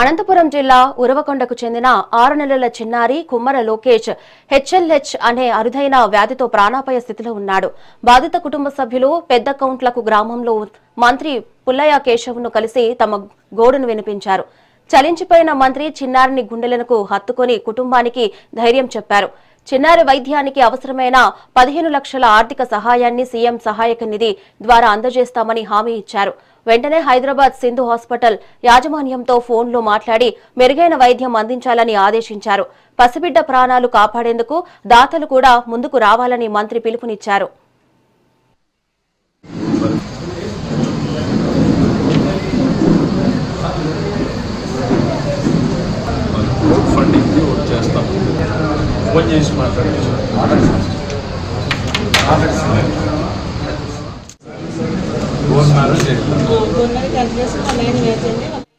అనంతపురం జిల్లా ఉరవకొండకు చెందిన 6 నెలల చిన్నారి కుమ్మర లోకేష్ హెచ్ఎల్హెచ్ అనే అరుదైన వ్యాధితో ప్రాణాపాయ స్థితిలో ఉన్నాడు. బాధిత కుటుంబ సభ్యులు పెద్ద కౌంట్లకు గ్రామంలో మంత్రి పుల్లయ్య కేశవ్ను కలిసి తమ గోడును వినిపించారు. చలించిపోయిన మంత్రి చిన్నారిని గుండెలకు హత్తుకొని కుటుంబానికి ధైర్యం చెప్పారు. చిన్నారి వైద్యానికి అవసరమైన 15 లక్షల ఆర్థిక సహాయాన్ని సీఎం సహాయక నిధి ద్వారా అందజేస్తామని హామీ ఇచ్చారు. వెంటనే హైదరాబాద్ సింధు హాస్పిటల్ యాజమాన్యంతో ఫోన్లో మాట్లాడి మెరుగైన వైద్యం అందించాలని ఆదేశించారు. పసిబిడ్డ ప్రాణాలు కాపాడేందుకు దాతలు కూడా ముందుకు రావాలని మంత్రి పిలుపునిచ్చారు. గవర్నమెంట్